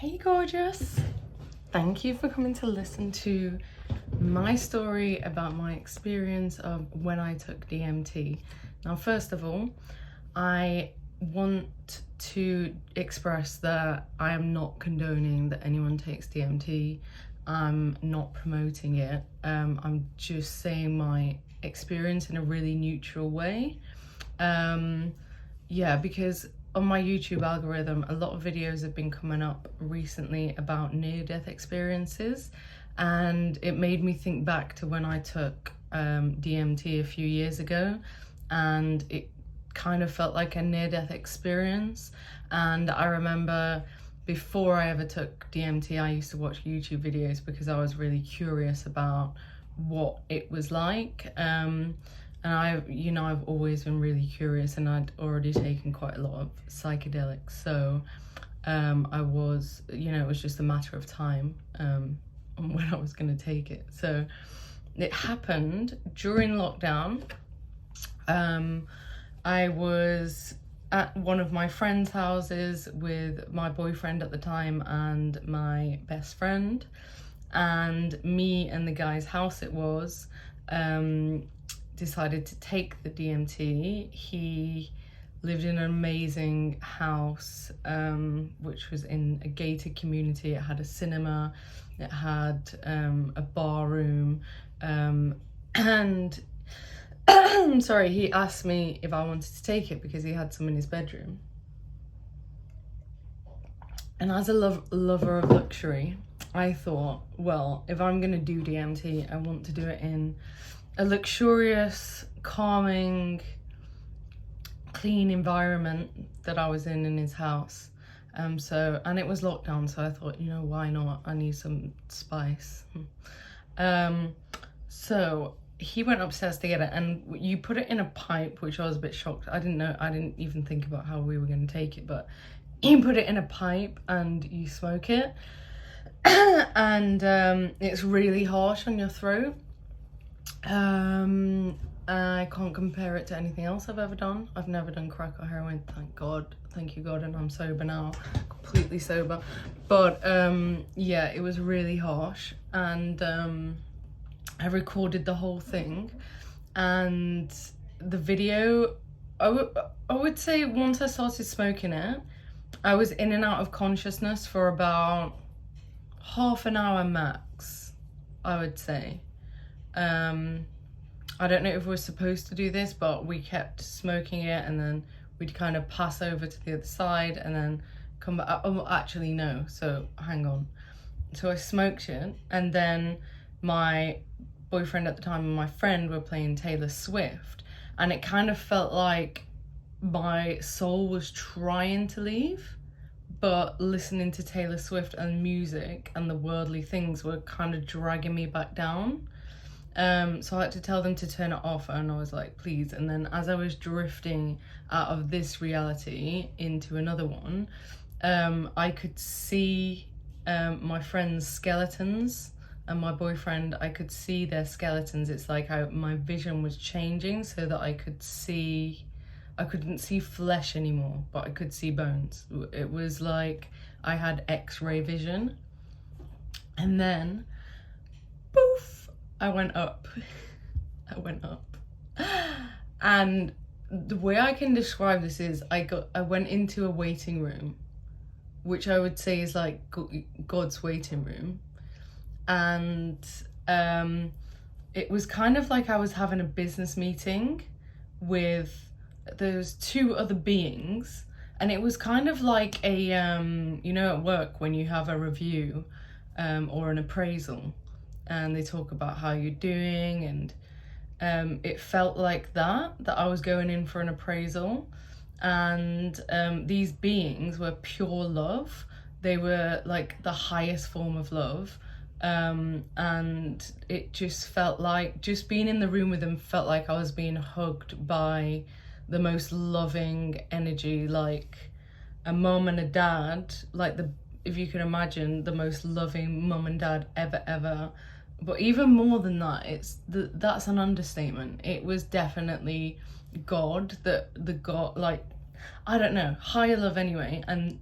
Hey gorgeous, thank you for coming to listen to my story about my experience of when I took DMT. Now, first of all, I want to express that I am not condoning that anyone takes DMT. I'm not promoting it. I'm just saying my experience in a really neutral way. Yeah, because on my YouTube algorithm, a lot of videos have been coming up recently about near-death experiences, and it made me think back to when I took DMT a few years ago, and it kind of felt like a near-death experience. And I remember before I ever took DMT, I used to watch YouTube videos because I was really curious about what it was like. And I've always been really curious, and I'd already taken quite a lot of psychedelics. So I was, it was just a matter of time on when I was going to take it. So it happened during lockdown. I was at one of my friend's houses with my boyfriend at the time and my best friend, and me and the guy's house it was decided to take the DMT. He lived in an amazing house, which was in a gated community. It had a cinema, it had a bar room, and sorry, he asked me if I wanted to take it because he had some in his bedroom. And as a lover of luxury, I thought, well, if I'm gonna do DMT, I want to do it in a luxurious, calming, clean environment that I was in his house. And it was lockdown, so I thought, why not? I need some spice. So he went upstairs to get it, and you put it in a pipe, which I was a bit shocked. I didn't even think about how we were going to take it, but you put it in a pipe and you smoke it. And it's really harsh on your throat. I can't compare it to anything else I've ever done. I've never done crack or heroin, thank you God, and I'm sober now, completely sober. But yeah, it was really harsh, and I recorded the whole thing. And the video, I would say once I started smoking it, I was in and out of consciousness for about half an hour max, I would say. I don't know if we're supposed to do this, but we kept smoking it, and then we'd kind of pass over to the other side and then come back. Oh, actually no, so hang on. So I smoked it, and then my boyfriend at the time and my friend were playing Taylor Swift, and it kind of felt like my soul was trying to leave, but listening to Taylor Swift and music and the worldly things were kind of dragging me back down. So I had to tell them to turn it off, and I was like, please. And then as I was drifting out of this reality into another one, I could see my friend's skeletons, and my boyfriend, I could see their skeletons. It's like my vision was changing so that I couldn't see flesh anymore, but I could see bones. It was like I had X-ray vision. And then, poof, I went up. And the way I can describe this is I went into a waiting room, which I would say is like God's waiting room. And it was kind of like I was having a business meeting with those two other beings. And it was kind of like a, at work when you have a review or an appraisal, and they talk about how you're doing, and it felt like that I was going in for an appraisal. And these beings were pure love. They were like the highest form of love, and it just felt like, just being in the room with them felt like I was being hugged by the most loving energy, like a mom and a dad, like if you can imagine, the most loving mom and dad ever. But even more than that, that's an understatement. It was definitely God, the God, like, I don't know, higher love anyway. And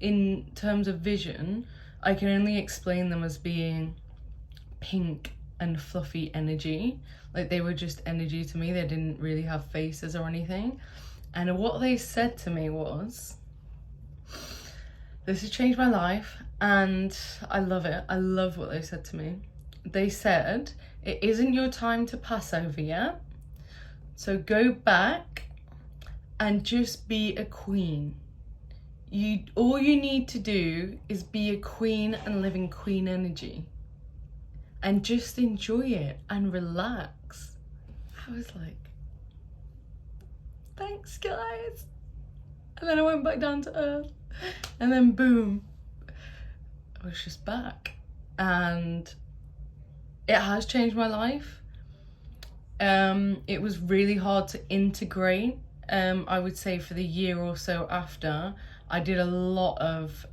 in terms of vision, I can only explain them as being pink and fluffy energy. Like, they were just energy to me. They didn't really have faces or anything. And what they said to me was, this has changed my life, and I love it. I love what they said to me. They said, it isn't your time to pass over yet. So go back and just be a queen. All you need to do is be a queen and live in queen energy. And just enjoy it and relax. I was like, thanks guys. And then I went back down to earth. And then boom, I was just back. And it has changed my life. It was really hard to integrate. I would say for the year or so after, I did a lot of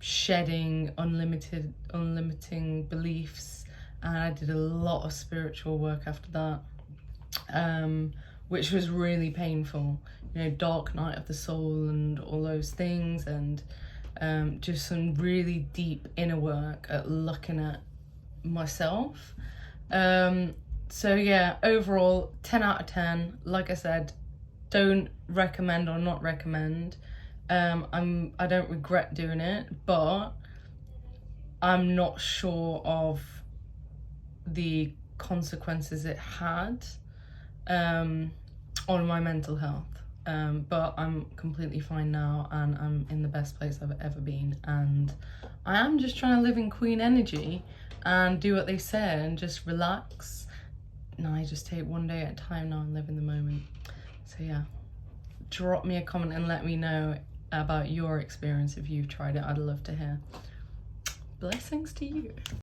shedding unlimiting beliefs, and I did a lot of spiritual work after that, which was really painful. You know, dark night of the soul and all those things, and just some really deep inner work at looking at myself. So yeah, overall 10 out of 10. Like I said, don't recommend or not recommend. I don't regret doing it, but I'm not sure of the consequences it had on my mental health. But I'm completely fine now, and I'm in the best place I've ever been, and I am just trying to live in queen energy and do what they say and just relax. And I just take one day at a time now and live in the moment. So yeah, drop me a comment and let me know about your experience if you've tried it. I'd love to hear. Blessings to you.